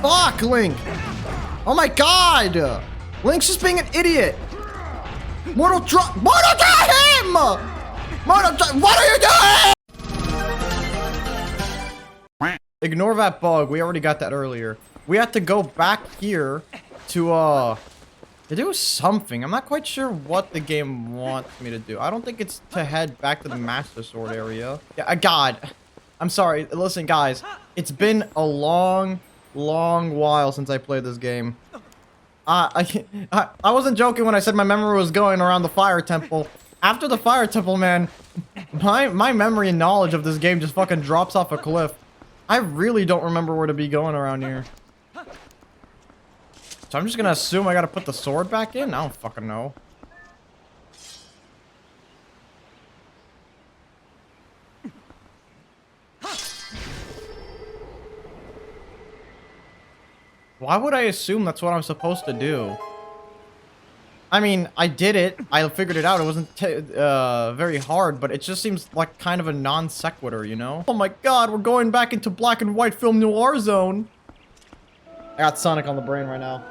Fuck, Link! Oh my god! Link's just being an idiot! Mortal drop him! What are you doing? Ignore that bug. We already got that earlier. We have to go back here to do something. I'm not quite sure what the game wants me to do. I don't think it's to head back to the Master Sword area. Yeah, God. I'm sorry. Listen, guys. It's been a long while since I played this game. I wasn't joking when I said my memory was going around the Fire Temple. After the Fire Temple, man, my memory and knowledge of this game just fucking drops off a cliff. I really don't remember where to be going around here. So I'm just gonna assume I gotta put the sword back in? I don't fucking know. Why would I assume that's what I'm supposed to do? I mean, I did it. I figured it out. It wasn't very hard, but it just seems like kind of a non sequitur, you know? Oh my god, we're going back into black and white film noir zone. I got Sonic on the brain right now.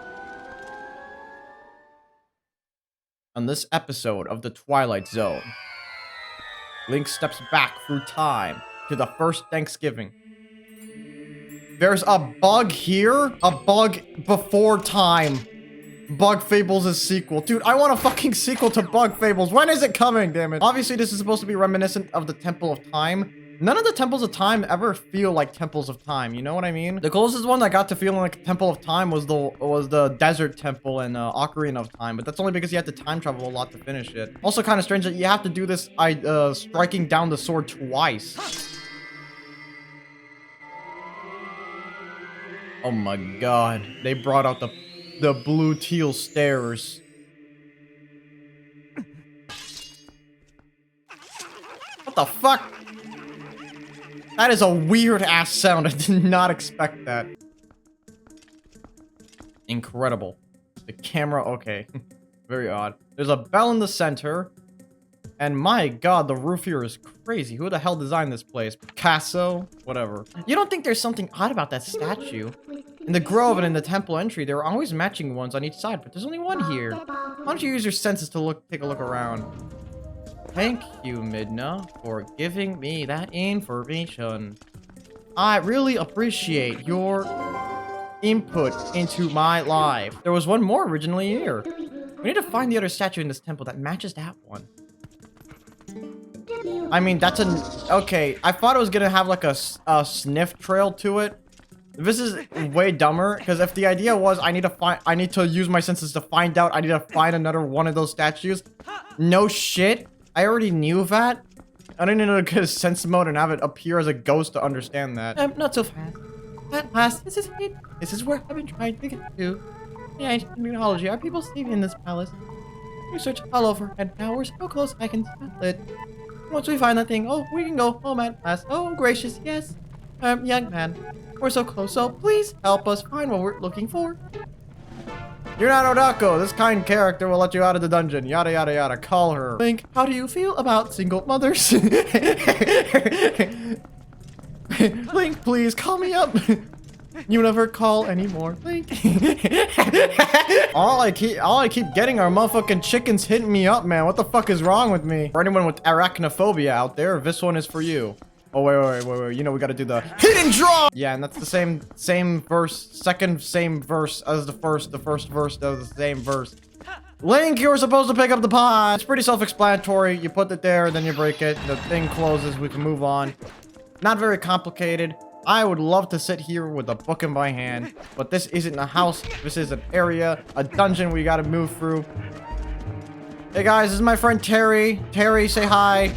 On this episode of the Twilight Zone, Link steps back through time to the first Thanksgiving. There's a bug here? A bug before time. Bug Fables' sequel. Dude, I want a fucking sequel to Bug Fables. When is it coming, damn it? Obviously, this is supposed to be reminiscent of the Temple of Time. None of the Temples of Time ever feel like Temples of Time, you know what I mean? The closest one that got to feeling like Temple of Time was the Desert Temple in Ocarina of Time, but that's only because you had to time travel a lot to finish it. Also kind of strange that you have to do this striking down the sword twice. Oh my god. They brought out the blue teal stairs. What the fuck? That is a weird ass sound. I did not expect that. Incredible. The camera, okay. Very odd. There's a bell in the center. And my god, the roof here is crazy. Who the hell designed this place? Picasso? Whatever. You don't think there's something odd about that statue? In the grove and in the temple entry, there are always matching ones on each side, but there's only one here. Why don't you use your senses to take a look around? Thank you, Midna, for giving me that information. I really appreciate your input into my life. There was one more originally here. We need to find the other statue in this temple that matches that one. I mean, that's okay, I thought it was gonna have like a sniff trail to it. This is way dumber, because if the idea was I need to use my senses to find out I need to find another one of those statues. No shit. I already knew that. I didn't need to get a sense mode and have it appear as a ghost to understand that. Not so fast. At last, this is it. This is where I've been trying to get to. The ancient technology. Are people staying in this palace? We search all over, and now we're so close I can smell it. Once we find that thing, oh, we can go home at last. Oh, gracious, yes. Young man, we're so close, so please help us find what we're looking for. You're not Odako. This kind character will let you out of the dungeon. Yada, yada, yada. Call her. Link, how do you feel about single mothers? Link, please call me up. You never call anymore, Link. all I keep getting are motherfucking chickens hitting me up, man. What the fuck is wrong with me? For anyone with arachnophobia out there, this one is for you. Oh, wait. You know, we gotta do the hidden draw! Yeah, and that's the same verse, same verse as the first verse does the same verse. Link, you're supposed to pick up the pie! It's pretty self-explanatory. You put it there, then you break it. The thing closes, we can move on. Not very complicated. I would love to sit here with a book in my hand, but this isn't a house. This is an area, a dungeon we gotta move through. Hey guys, this is my friend Terry. Terry, say hi.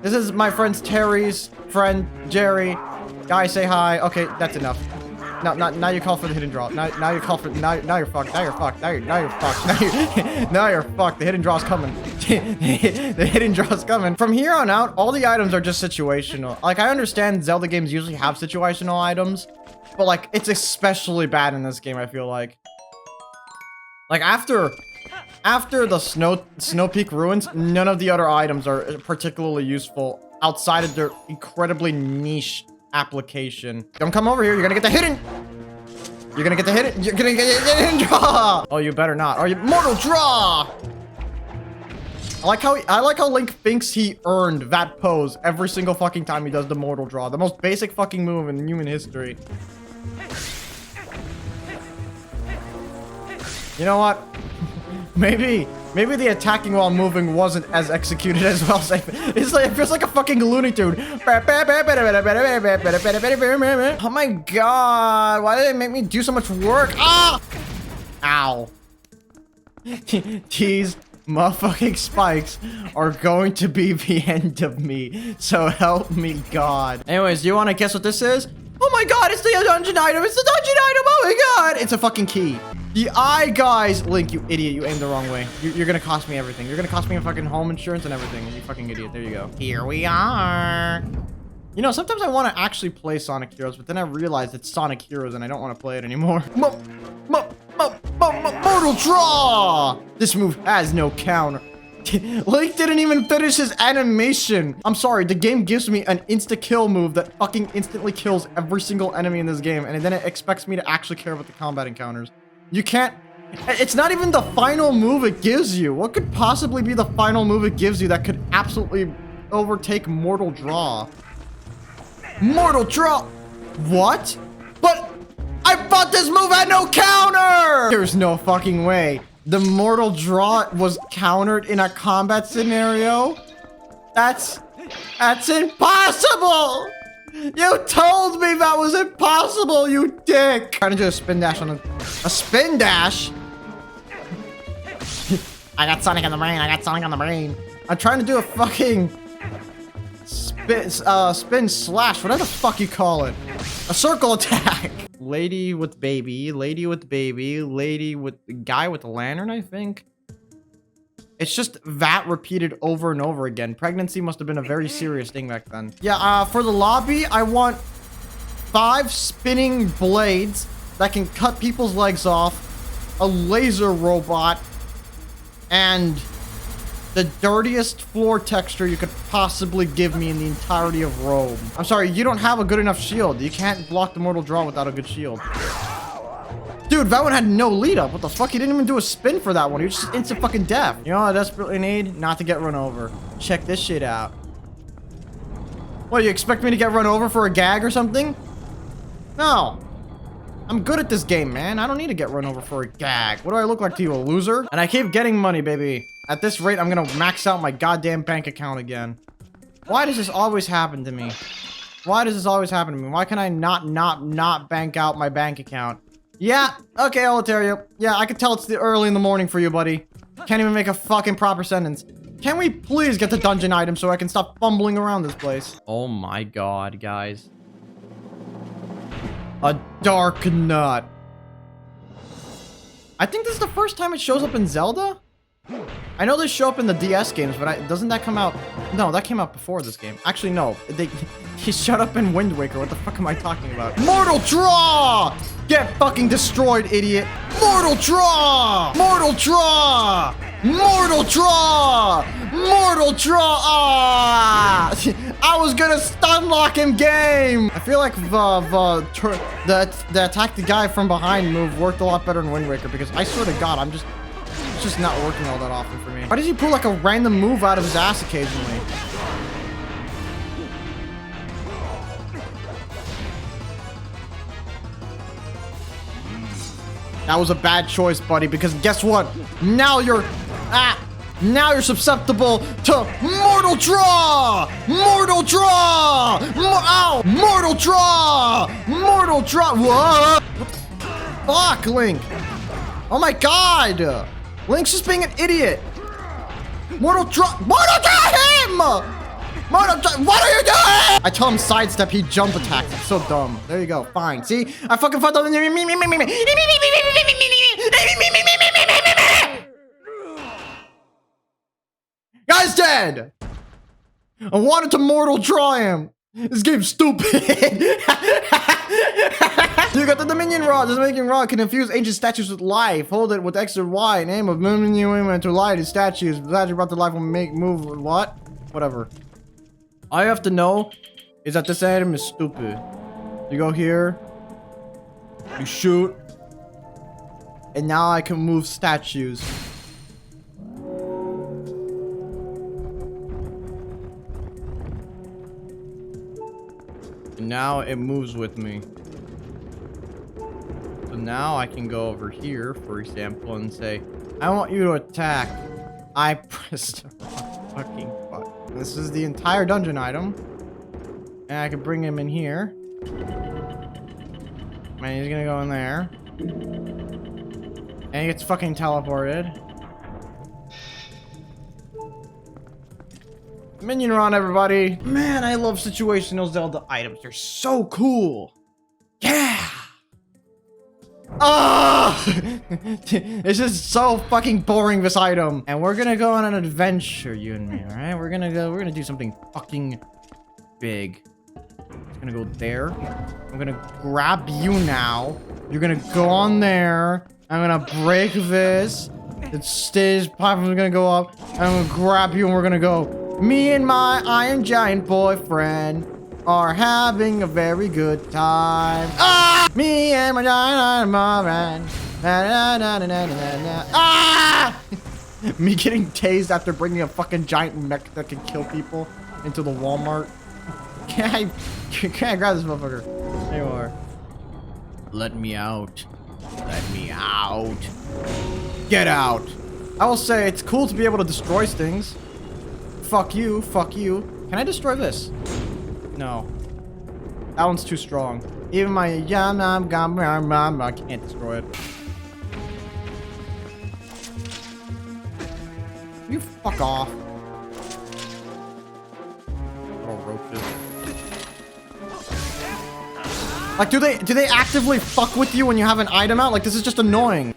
This is my friend Terry's friend, Jerry. Guys, say hi. Okay, that's enough. Now you call for the hidden draw. Now you call for now you're fucked. Now you're fucked. Now you're fucked. Now you're fucked. The hidden draw's coming. The hidden draw's coming. From here on out, all the items are just situational. Like, I understand Zelda games usually have situational items, but like, it's especially bad in this game, I feel like. Like, after the Snow Peak ruins, none of the other items are particularly useful outside of their incredibly niche application. Don't come over here, you're gonna get the hidden You're gonna get the hit. You're gonna get the hit and draw. Oh, you better not. Are you mortal draw? I like how Link thinks he earned that pose every single fucking time he does the mortal draw. The most basic fucking move in human history. You know what? Maybe the attacking while moving wasn't as executed as well. It's like, it feels like a fucking Looney Tune. Oh my god, why did they make me do so much work? Ah! Ow. These motherfucking spikes are going to be the end of me. So help me God. Anyways, do you want to guess what this is? Oh my god, it's the dungeon item. It's the dungeon item. Oh my god. It's a fucking key. The eye, guys. Link, you idiot. You aimed the wrong way. You're gonna cost me everything. You're gonna cost me a fucking home insurance and everything. You fucking idiot. There you go. Here we are. You know, sometimes I want to actually play Sonic Heroes, but then I realize it's Sonic Heroes and I don't want to play it anymore. Mortal draw! This move has no counter. Link didn't even finish his animation. I'm sorry, the game gives me an insta-kill move that fucking instantly kills every single enemy in this game, and then it expects me to actually care about the combat encounters. You can't... It's not even the final move it gives you. What could possibly be the final move it gives you that could absolutely overtake Mortal Draw? Mortal Draw! What? But I thought this move had no counter! There's no fucking way. The Mortal Draw was countered in a combat scenario? That's impossible! You told me that was impossible, you dick! Trying to do a spin dash on a spin dash? I got Sonic on the brain, I got Sonic on the brain. I'm trying to do a fucking spin slash, whatever the fuck you call it. A circle attack. Lady with baby, lady with baby, lady with the guy with the lantern, I think. It's just that repeated over and over again. Pregnancy must have been a very serious thing back then. Yeah, for the lobby, I want 5 spinning blades that can cut people's legs off, a laser robot, and the dirtiest floor texture you could possibly give me in the entirety of Rome. I'm sorry, you don't have a good enough shield. You can't block the Mortal Draw without a good shield. Dude, that one had no lead up. What the fuck? He didn't even do a spin for that one. He was just instant fucking death. You know what I desperately need? Not to get run over. Check this shit out. What, you expect me to get run over for a gag or something? No. I'm good at this game, man. I don't need to get run over for a gag. What do I look like to you, a loser? And I keep getting money, baby. At this rate, I'm gonna max out my goddamn bank account again. Why does this always happen to me? Why does this always happen to me? Why can I not bank out my bank account? Yeah, okay, olaterrio. Yeah, I can tell it's early in the morning for you, buddy. Can't even make a fucking proper sentence. Can we please get the dungeon item so I can stop fumbling around this place? Oh my god, guys. A dark nut. I think this is the first time it shows up in Zelda? I know they show up in the DS games, but doesn't that come out? No, that came out before this game. Actually, no. He showed up in Wind Waker. What the fuck am I talking about? Mortal Draw! Get fucking destroyed, idiot. Mortal Draw! Mortal Draw! Mortal Draw! Mortal Draw! Ah! I was gonna stun lock him, game! I feel like the attack the guy from behind move worked a lot better in Wind Waker because I swear to God, it's just not working all that often for me. Why does he pull like a random move out of his ass occasionally? That was a bad choice, buddy, because guess what? Now you're susceptible to Mortal Draw! Mortal Draw! Ow! Mortal Draw! Mortal Draw! What? Fuck, Link! Oh my god! Link's just being an idiot! Mortal Draw! Mortal Draw him! Mortal Draw! What are you doing? I tell him sidestep, he jump attacks. It's so dumb. There you go. Fine. See? I fucking fucked up. Guy's dead! I wanted to Mortal Draw him! This game's stupid! You got the Dominion Rod. This Dominion Rod can infuse ancient statues with life. Hold it with extra Y and aim of movement to light his statues. The statue brought to life will make move. What? Whatever. All you have to know is that this item is stupid. You go here. You shoot. And now I can move statues. And now it moves with me. So now I can go over here, for example, and say, I want you to attack. I pressed the wrong fucking button. This is the entire dungeon item. And I can bring him in here. And he's gonna go in there. And he gets fucking teleported. Minion run, everybody. Man, I love situational Zelda items. They're so cool. Yeah. Ah! It's just so fucking boring, this item. And we're gonna go on an adventure, you and me, alright? We're gonna do something fucking big. It's gonna go there. I'm gonna grab you now. You're gonna go on there. I'm gonna break this. The stage platform's gonna go up. I'm gonna grab you and we're gonna go. Me and my Iron Giant boyfriend are having a very good time. Ah! Me and my giant boyfriend. Na, na, na, na, na, na, na. Ah! Me getting tased after bringing a fucking giant mech that can kill people into the Walmart. Can I grab this motherfucker? There you are. Let me out. Let me out. Get out. I will say it's cool to be able to destroy things. Fuck you. Fuck you. Can I destroy this? No. That one's too strong. Even my I can't destroy it. You fuck off. Little roaches. Like, do they actively fuck with you when you have an item out? Like, this is just annoying.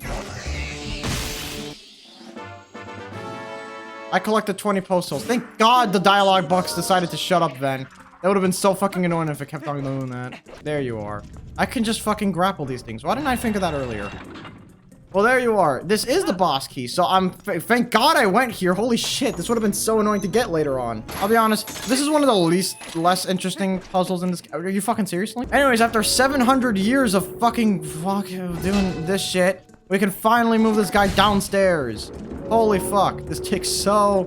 I collected 20 postals. Thank God the dialogue box decided to shut up then. That would have been so fucking annoying if it kept on doing that. There you are. I can just fucking grapple these things. Why didn't I think of that earlier? Well, there you are. This is the boss key, so thank God I went here. Holy shit, this would have been so annoying to get later on. I'll be honest, this is one of the less interesting puzzles in this. Are you fucking seriously? Anyways, after 700 years of fucking doing this shit, we can finally move this guy downstairs. Holy fuck, this takes so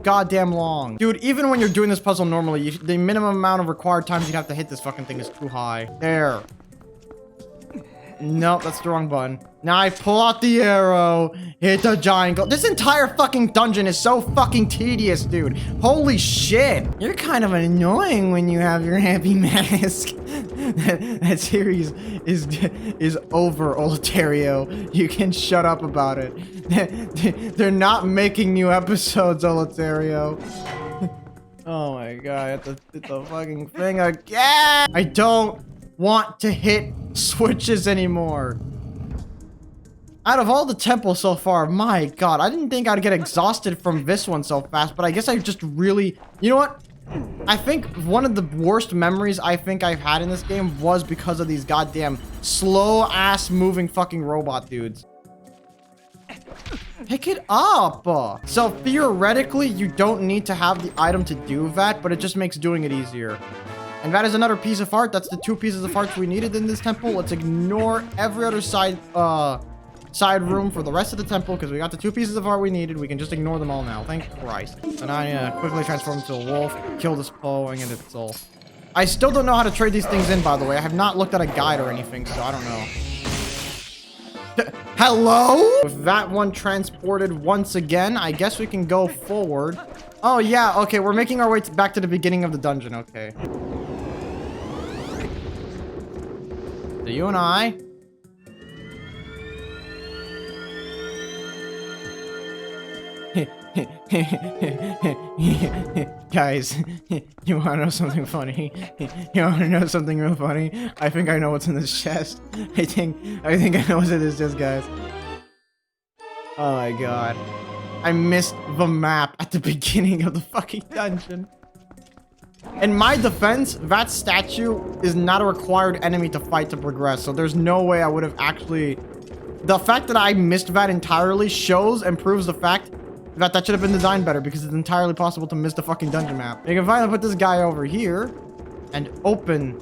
goddamn long. Dude, even when you're doing this puzzle normally, the minimum amount of required times you'd have to hit this fucking thing is too high. There. Nope, that's the wrong button. Now I pull out the arrow, hit the giant goal. This entire fucking dungeon is so fucking tedious, dude. Holy shit. You're kind of annoying when you have your happy mask. that series is over, Olaterrio. You can shut up about it. They're not making new episodes, Olaterrio. Oh my god, I have to hit the fucking thing again. I don't want to hit switches anymore. Out of all the temples so far, my god, I didn't think I'd get exhausted from this one so fast, but I guess I just really, you know what? I think one of the worst memories I think I've had in this game was because of these goddamn slow-ass moving fucking robot dudes. Pick it up! So theoretically, you don't need to have the item to do that, but it just makes doing it easier. And that is another piece of art. That's the 2 pieces of art we needed in this temple. Let's ignore every other side room for the rest of the temple because we got the 2 pieces of art we needed. We can just ignore them all now. Thank Christ. So now I quickly transform into a wolf, kill this foe, and get its soul. I still don't know how to trade these things in, by the way. I have not looked at a guide or anything, so I don't know. Hello? With that one transported once again, I guess we can go forward. Oh, yeah. Okay, we're making our way back to the beginning of the dungeon. Okay. So you and I... Guys, you wanna know something funny? You wanna know something real funny? I think I know what's in this chest. I think I know what's in this chest, guys. Oh my god. I missed the map at the beginning of the fucking dungeon. In my defense, that statue is not a required enemy to fight to progress, so there's no way I would have actually... The fact that I missed that entirely shows and proves the fact that should have been designed better, because it's entirely possible to miss the fucking dungeon map. You can finally put this guy over here and open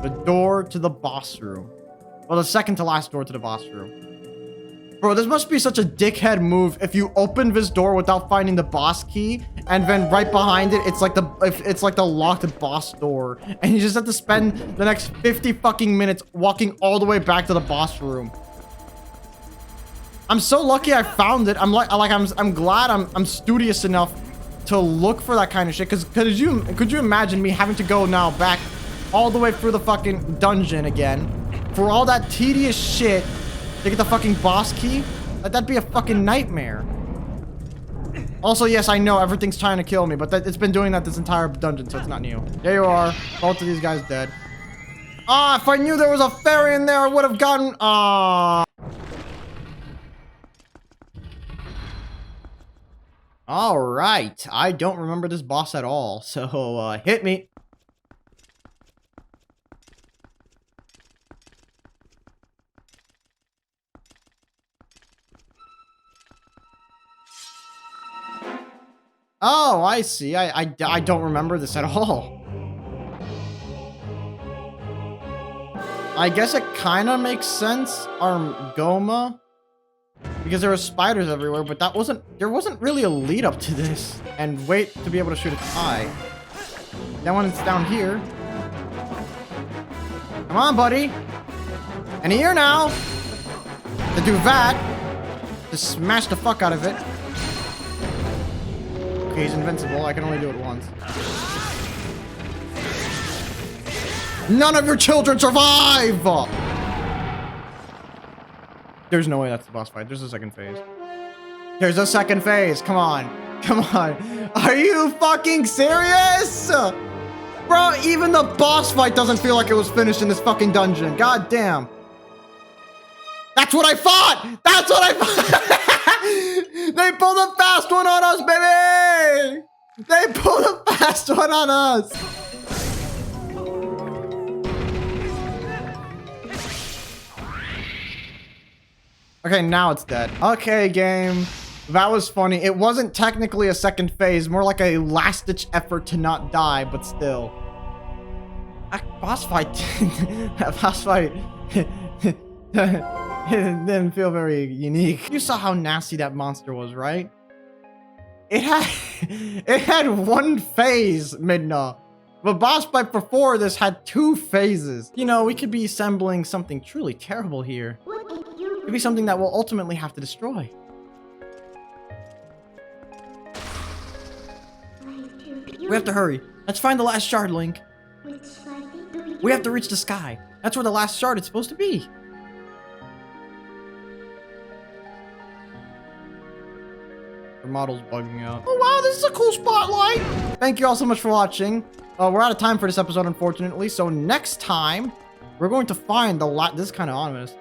the door to the boss room. Well, the second to last door to the boss room. Bro, this must be such a dickhead move if you open this door without finding the boss key, and then right behind it, it's like the locked boss door, and you just have to spend the next 50 fucking minutes walking all the way back to the boss room. I'm so lucky I found it. I'm glad I'm studious enough to look for that kind of shit. Cause could you imagine me having to go now back all the way through the fucking dungeon again for all that tedious shit to get the fucking boss key? That'd be a fucking nightmare. Also, yes, I know everything's trying to kill me, but it's been doing that this entire dungeon, so it's not new. There you are. Both of these guys dead. Ah, if I knew there was a fairy in there, I would have gotten. Ah. All right. I don't remember this boss at all, so hit me. Oh, I see. I don't remember this at all. I guess it kind of makes sense, our Ghoma, because there were spiders everywhere, but there wasn't really a lead up to this. And wait to be able to shoot its eye. That one is down here. Come on, buddy. And here now. To do that. Just smash the fuck out of it. Okay, he's invincible. I can only do it once. None of your children survive! There's no way that's the boss fight. There's a second phase. There's a second phase. Come on. Come on. Are you fucking serious? Bro, even the boss fight doesn't feel like it was finished in this fucking dungeon. God damn. That's what I thought! That's what I thought! They pulled a fast one on us, baby! They pulled a fast one on us! Okay, now it's dead. Okay, game. That was funny. It wasn't technically a second phase, more like a last-ditch effort to not die, but still. That boss fight... that boss fight... it didn't feel very unique. You saw how nasty that monster was, right? It had one phase, Midna. The boss fight before this had 2 phases. You know, we could be assembling something truly terrible here. It could be something that we'll ultimately have to destroy. We have to hurry. Let's find the last shard, Link. We have to reach the sky. That's where the last shard is supposed to be. The model's bugging out. Oh wow, this is a cool spotlight. Thank you all so much for watching. We're out of time for this episode, unfortunately. So next time, we're going to find the this is kind of ominous.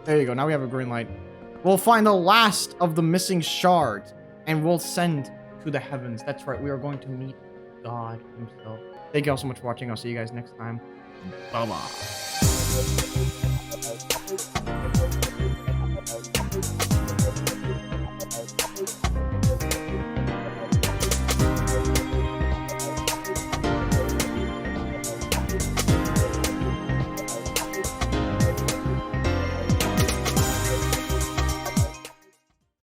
There you go. Now we have a green light. We'll find the last of the missing shards, and we'll send to the heavens. That's right. We are going to meet God himself. Thank you all so much for watching. I'll see you guys next time. Bye-bye.